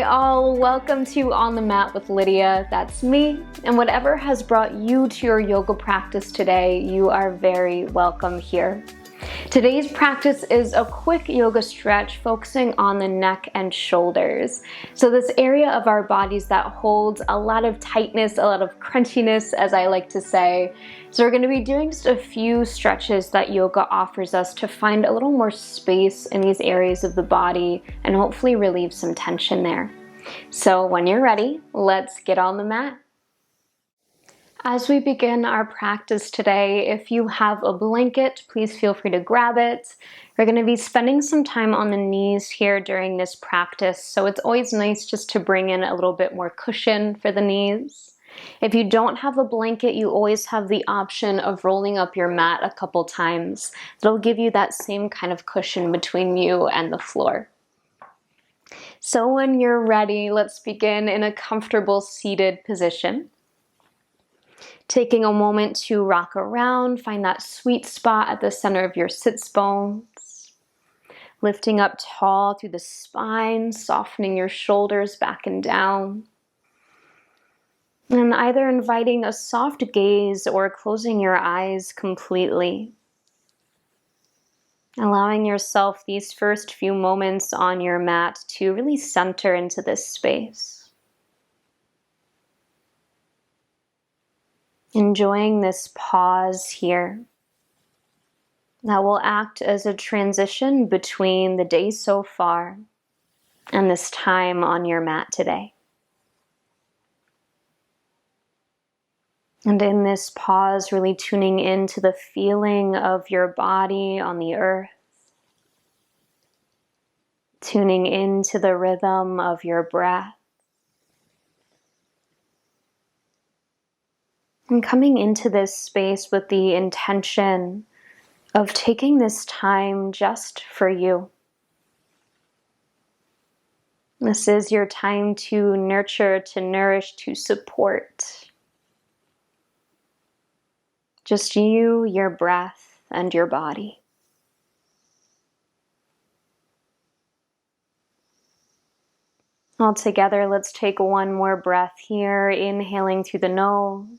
all, welcome to On the Mat with Lydia. That's me, and whatever has brought you to your yoga practice today, you are very welcome here. Today's practice is a quick yoga stretch focusing on the neck and shoulders. So this area of our bodies that holds a lot of tightness, a lot of crunchiness, as I like to say. So we're going to be doing just a few stretches that yoga offers us to find a little more space in these areas of the body and hopefully relieve some tension there. So when you're ready, let's get on the mat. As we begin our practice today, if you have a blanket, please feel free to grab it. We're going to be spending some time on the knees here during this practice, so it's always nice just to bring in a little bit more cushion for the knees. If you don't have a blanket, you always have the option of rolling up your mat a couple times. It'll give you that same kind of cushion between you and the floor. So when you're ready, let's begin in a comfortable seated position. Taking a moment to rock around, find that sweet spot at the center of your sits bones. Lifting up tall through the spine, softening your shoulders back and down. And either inviting a soft gaze or closing your eyes completely. Allowing yourself these first few moments on your mat to really center into this space. Enjoying this pause here that will act as a transition between the day so far and this time on your mat today. And in this pause, really tuning into the feeling of your body on the earth, tuning into the rhythm of your breath. And coming into this space with the intention of taking this time just for you. This is your time to nurture, to nourish, to support. Just you, your breath, and your body. All together, let's take one more breath here, inhaling through the nose.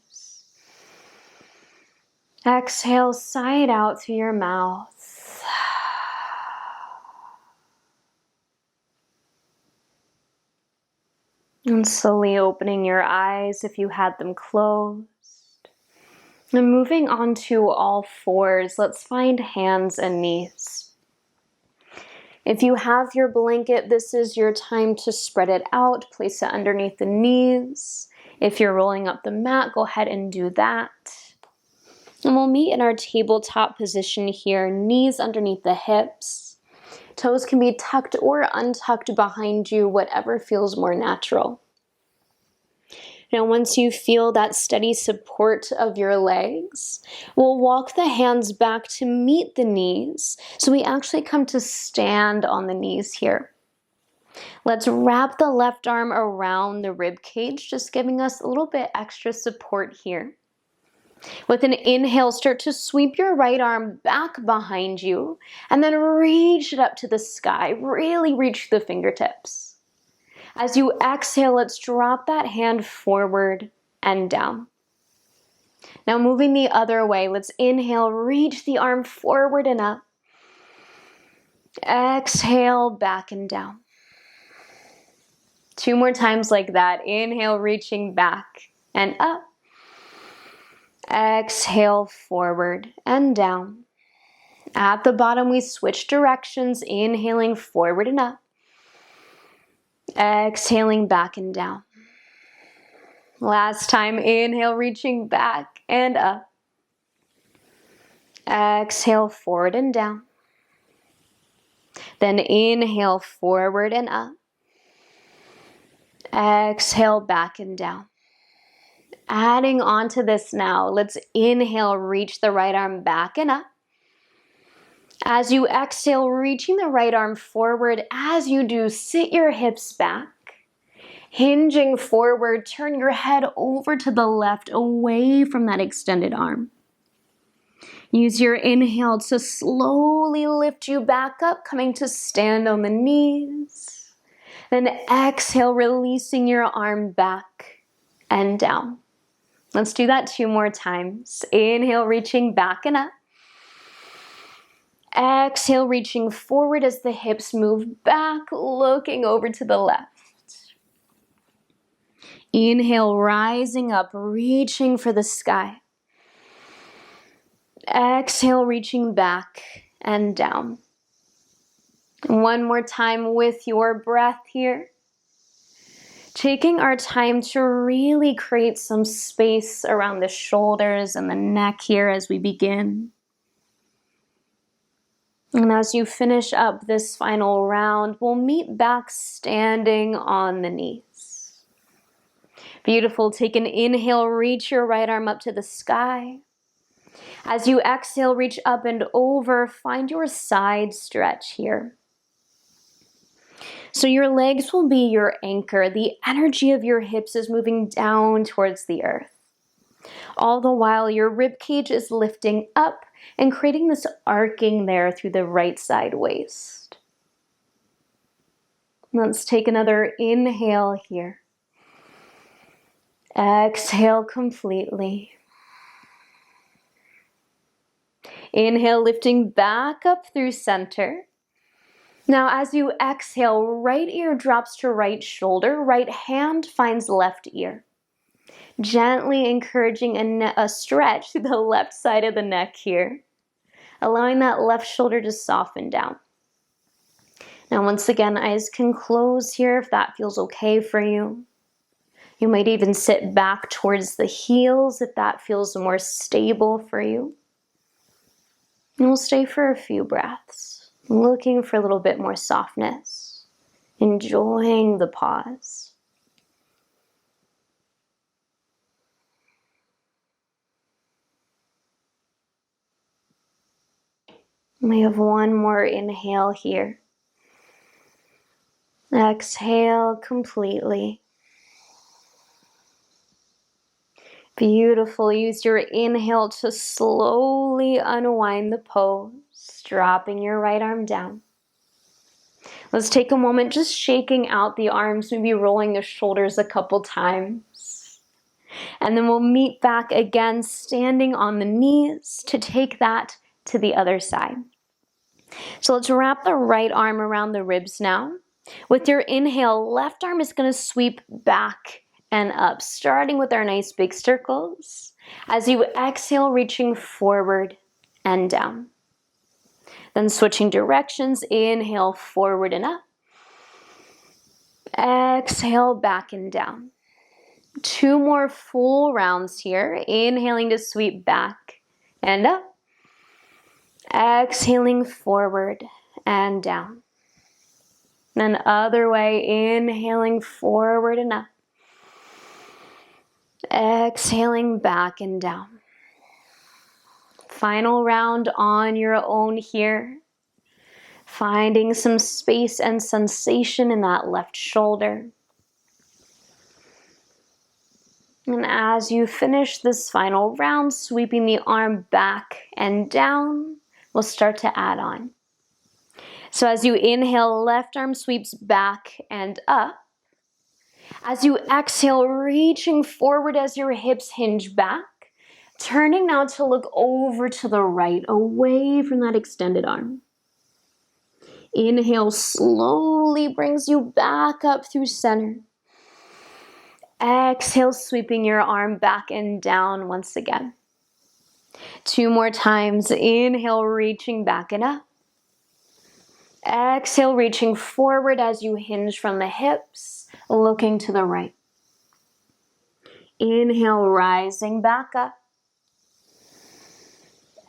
Exhale, sigh it out through your mouth. And slowly opening your eyes if you had them closed. And moving on to all fours, let's find hands and knees. If you have your blanket, this is your time to spread it out, place it underneath the knees. If you're rolling up the mat, go ahead and do that. And we'll meet in our tabletop position here, knees underneath the hips. Toes can be tucked or untucked behind you, whatever feels more natural. Now, once you feel that steady support of your legs, we'll walk the hands back to meet the knees. So we actually come to stand on the knees here. Let's wrap the left arm around the rib cage, just giving us a little bit extra support here. With an inhale, start to sweep your right arm back behind you and then reach it up to the sky. Really reach the fingertips. As you exhale, let's drop that hand forward and down. Now moving the other way, let's inhale, reach the arm forward and up. Exhale, back and down. 2 more times like that. Inhale, reaching back and up. Exhale, forward and down. At the bottom, we switch directions, inhaling forward and up. Exhaling back and down. Last time, inhale, reaching back and up. Exhale, forward and down. Then inhale, forward and up. Exhale, back and down. Adding on to this now, let's inhale, reach the right arm back and up. As you exhale, reaching the right arm forward. As you do, sit your hips back. Hinging forward, turn your head over to the left, away from that extended arm. Use your inhale to slowly lift you back up, coming to stand on the knees. Then exhale, releasing your arm back and down. Let's do that 2 more times. Inhale, reaching back and up. Exhale, reaching forward as the hips move back, looking over to the left. Inhale, rising up, reaching for the sky. Exhale, reaching back and down. One more time with your breath here. Taking our time to really create some space around the shoulders and the neck here as we begin. And as you finish up this final round, we'll meet back standing on the knees. Beautiful. Take an inhale, reach your right arm up to the sky. As you exhale, reach up and over, find your side stretch here. So your legs will be your anchor. The energy of your hips is moving down towards the earth. All the while, your rib cage is lifting up and creating this arcing there through the right side waist. Let's take another inhale here. Exhale completely. Inhale, lifting back up through center. Now, as you exhale, right ear drops to right shoulder, right hand finds left ear. Gently encouraging a stretch to the left side of the neck here, allowing that left shoulder to soften down. Now, once again, eyes can close here if that feels okay for you. You might even sit back towards the heels if that feels more stable for you. And we'll stay for a few breaths, looking for a little bit more softness, enjoying the pause. We have one more inhale here. Exhale completely. Beautiful. Use your inhale to slowly unwind the pose, dropping your right arm down. Let's take a moment just shaking out the arms, maybe rolling the shoulders a couple times. And then we'll meet back again, standing on the knees to take that to the other side. So let's wrap the right arm around the ribs now. With your inhale, left arm is going to sweep back and up, starting with our nice big circles. As you exhale, reaching forward and down. Then switching directions, inhale forward and up. Exhale back and down. 2 more full rounds here. Inhaling to sweep back and up. Exhaling forward and down. Then other way, inhaling forward and up. Exhaling back and down. Final round on your own here. Finding some space and sensation in that left shoulder. And as you finish this final round, sweeping the arm back and down, we'll start to add on. So as you inhale, left arm sweeps back and up. As you exhale, reaching forward as your hips hinge back, turning now to look over to the right, away from that extended arm. Inhale slowly brings you back up through center. Exhale, sweeping your arm back and down once again. 2 more times. Inhale, reaching back and up. Exhale, reaching forward as you hinge from the hips, looking to the right. Inhale, rising back up.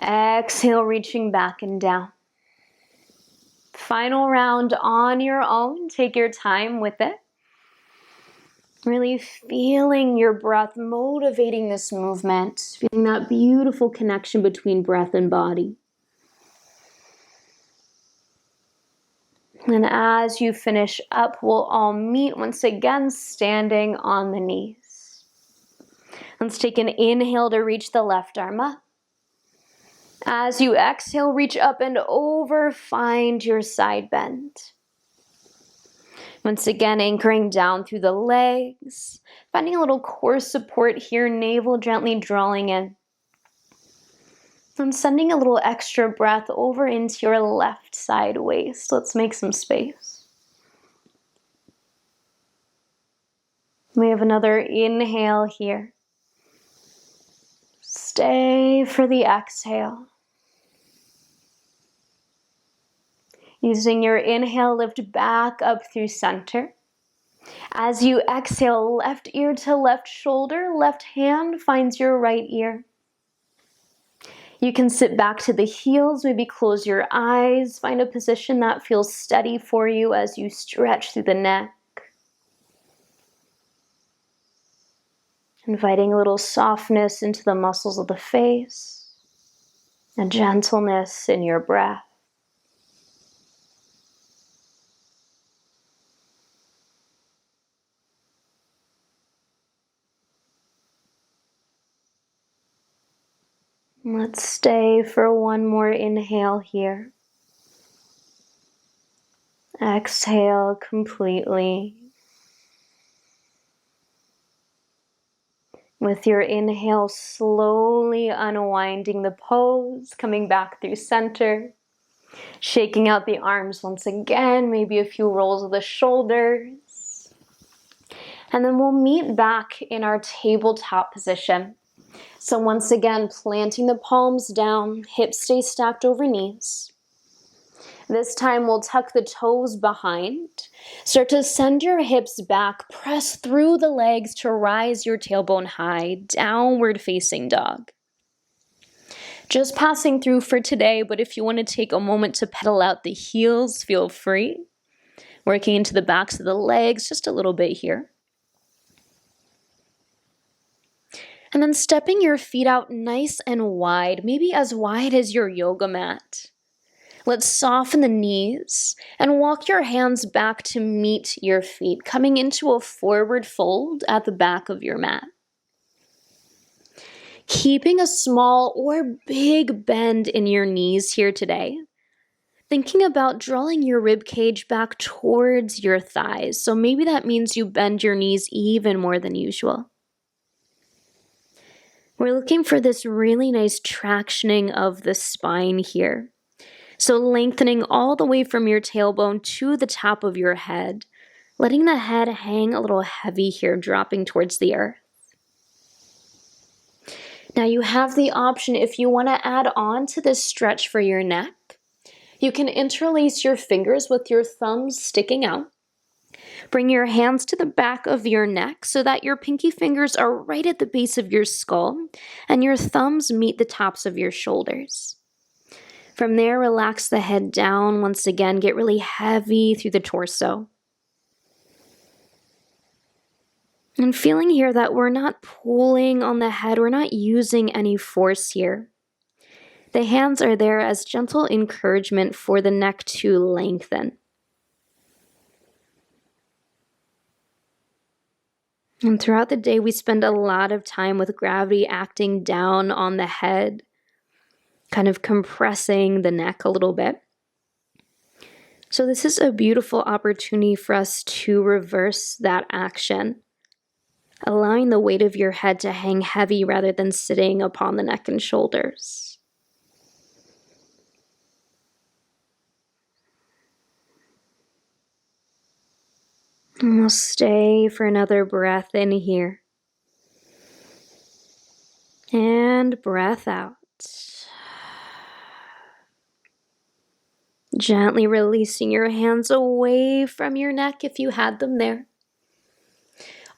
Exhale, reaching back and down. Final round on your own. Take your time with it. Really feeling your breath motivating this movement. Feeling that beautiful connection between breath and body. And as you finish up, we'll all meet once again standing on the knees. Let's take an inhale to reach the left arm up. As you exhale, reach up and over, find your side bend. Once again, anchoring down through the legs, finding a little core support here, navel gently drawing in. And sending a little extra breath over into your left side waist. Let's make some space. We have another inhale here. Stay for the exhale. Using your inhale, lift back up through center. As you exhale, left ear to left shoulder, left hand finds your right ear. You can sit back to the heels, maybe close your eyes, find a position that feels steady for you as you stretch through the neck. Inviting a little softness into the muscles of the face, and gentleness in your breath. Let's stay for one more inhale here. Exhale completely. With your inhale, slowly unwinding the pose, coming back through center. Shaking out the arms once again, maybe a few rolls of the shoulders. And then we'll meet back in our tabletop position. So once again, planting the palms down, hips stay stacked over knees. This time we'll tuck the toes behind. Start to send your hips back, press through the legs to rise your tailbone high, downward facing dog. Just passing through for today, but if you want to take a moment to pedal out the heels, feel free. Working into the backs of the legs just a little bit here. And then stepping your feet out nice and wide, maybe as wide as your yoga mat. Let's soften the knees and walk your hands back to meet your feet, coming into a forward fold at the back of your mat. Keeping a small or big bend in your knees here today. Thinking about drawing your rib cage back towards your thighs. So maybe that means you bend your knees even more than usual. We're looking for this really nice tractioning of the spine here. So lengthening all the way from your tailbone to the top of your head, letting the head hang a little heavy here, dropping towards the earth. Now you have the option, if you want to add on to this stretch for your neck, you can interlace your fingers with your thumbs sticking out. Bring your hands to the back of your neck so that your pinky fingers are right at the base of your skull and your thumbs meet the tops of your shoulders. From there, relax the head down. Once again, get really heavy through the torso. And feeling here that we're not pulling on the head, we're not using any force here. The hands are there as gentle encouragement for the neck to lengthen. And throughout the day, we spend a lot of time with gravity acting down on the head, kind of compressing the neck a little bit. So this is a beautiful opportunity for us to reverse that action, allowing the weight of your head to hang heavy rather than sitting upon the neck and shoulders. And we'll stay for another breath in here. And breath out. Gently releasing your hands away from your neck if you had them there.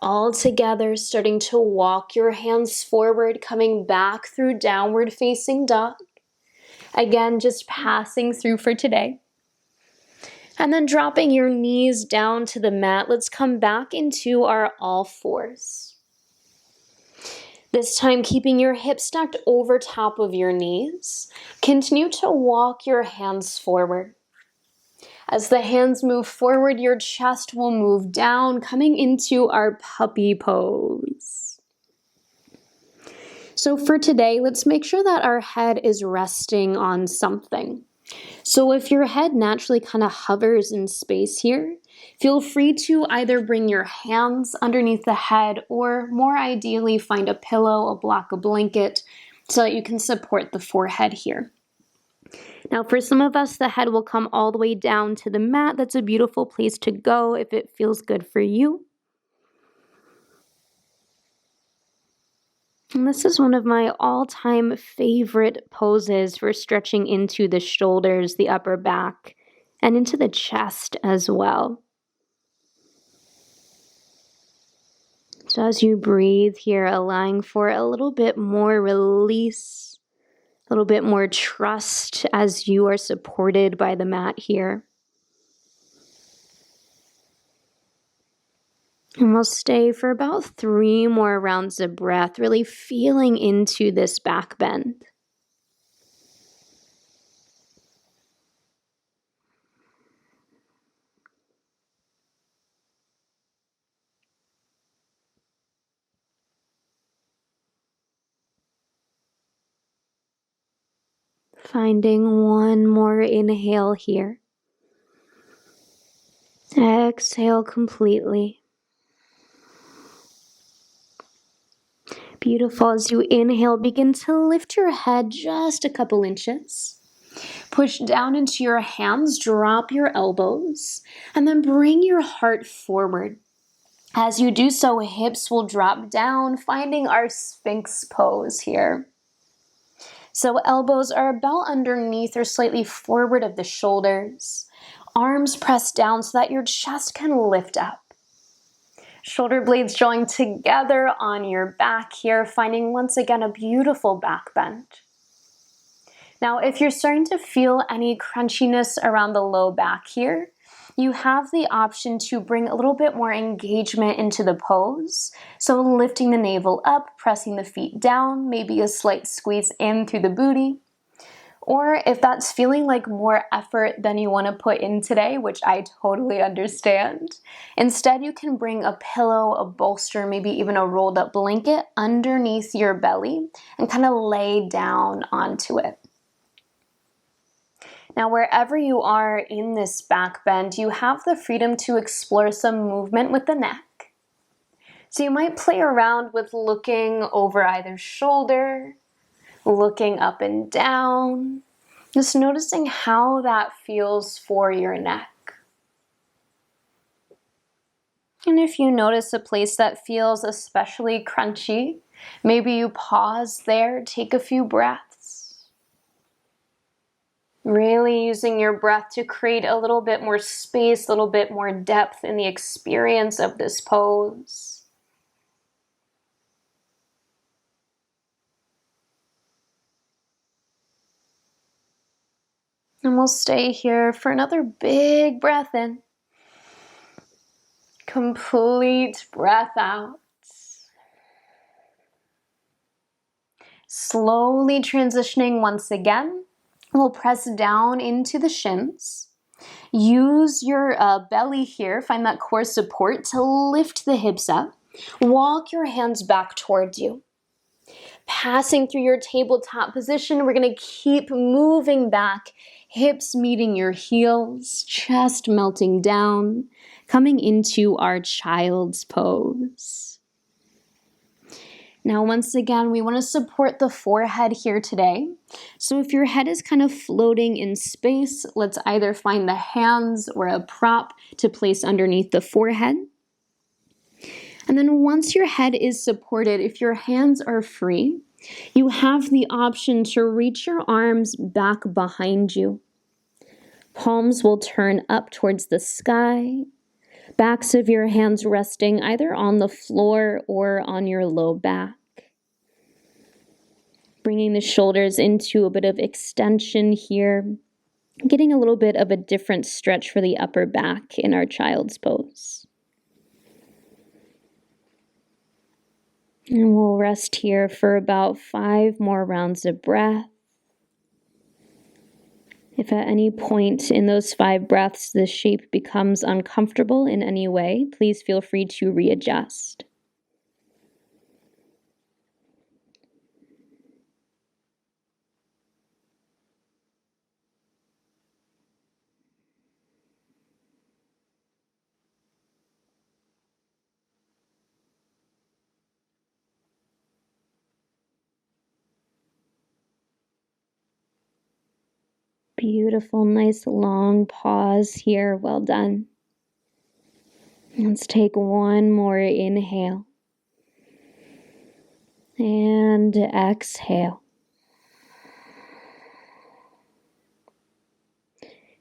All together, starting to walk your hands forward, coming back through downward facing dog. Again, just passing through for today. And then dropping your knees down to the mat, let's come back into our all fours. This time, keeping your hips stacked over top of your knees. Continue to walk your hands forward. As the hands move forward, your chest will move down, coming into our puppy pose. So for today, let's make sure that our head is resting on something. So if your head naturally kind of hovers in space here, Feel free to either bring your hands underneath the head or, more ideally, find a pillow, a block, a blanket so that you can support the forehead here. Now, for some of us, the head will come all the way down to the mat. That's a beautiful place to go if it feels good for you. And this is one of my all-time favorite poses for stretching into the shoulders, the upper back, and into the chest as well. So as you breathe here, allowing for a little bit more release, a little bit more trust as you are supported by the mat here. And we'll stay for about 3 more rounds of breath, really feeling into this back bend. Finding one more inhale here. Exhale completely. Beautiful. As you inhale, begin to lift your head just a couple inches. Push down into your hands, drop your elbows, and then bring your heart forward. As you do so, hips will drop down, finding our sphinx pose here. So elbows are about underneath or slightly forward of the shoulders. Arms pressed down so that your chest can lift up. Shoulder blades join together on your back here, finding once again a beautiful back bend. Now, if you're starting to feel any crunchiness around the low back here, you have the option to bring a little bit more engagement into the pose. So lifting the navel up, pressing the feet down, maybe a slight squeeze in through the booty. Or if that's feeling like more effort than you want to put in today, which I totally understand, instead you can bring a pillow, a bolster, maybe even a rolled up blanket underneath your belly and kind of lay down onto it. Now, wherever you are in this back bend, you have the freedom to explore some movement with the neck. So you might play around with looking over either shoulder, looking up and down, just noticing how that feels for your neck. And if you notice a place that feels especially crunchy, maybe you pause there, take a few breaths. Really using your breath to create a little bit more space, a little bit more depth in the experience of this pose. And we'll stay here for another big breath in. Complete breath out. Slowly transitioning once again, we'll press down into the shins. Use your belly here, find that core support to lift the hips up. Walk your hands back towards you. Passing through your tabletop position, we're going to keep moving back, hips meeting your heels, chest melting down, coming into our child's pose. Now, once again, we want to support the forehead here today. So if your head is kind of floating in space, let's either find the hands or a prop to place underneath the forehead. And then once your head is supported, if your hands are free, you have the option to reach your arms back behind you. Palms will turn up towards the sky. Backs of your hands resting either on the floor or on your low back. Bringing the shoulders into a bit of extension here. Getting a little bit of a different stretch for the upper back in our child's pose. And we'll rest here for about 5 more rounds of breath. If at any point in those 5 breaths the shape becomes uncomfortable in any way, please feel free to readjust. Beautiful, nice long pause here. Well done. Let's take one more inhale. And exhale.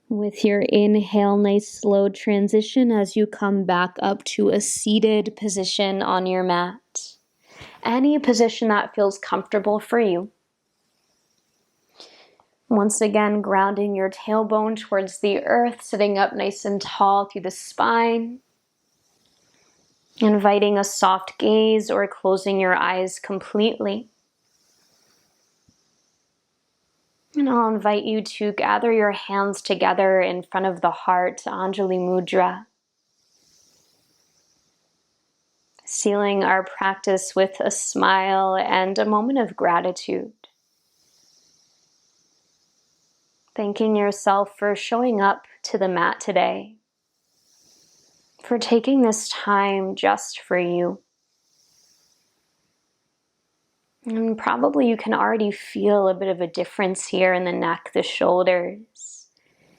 With your inhale, nice slow transition as you come back up to a seated position on your mat. Any position that feels comfortable for you. Once again, grounding your tailbone towards the earth, sitting up nice and tall through the spine. Inviting a soft gaze or closing your eyes completely. And I'll invite you to gather your hands together in front of the heart, Anjali Mudra. Sealing our practice with a smile and a moment of gratitude. Thanking yourself for showing up to the mat today. For taking this time just for you. And probably you can already feel a bit of a difference here in the neck, the shoulders.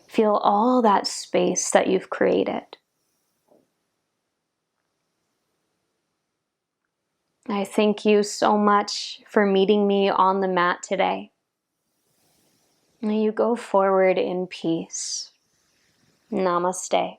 Feel all that space that you've created. I thank you so much for meeting me on the mat today. May you go forward in peace. Namaste.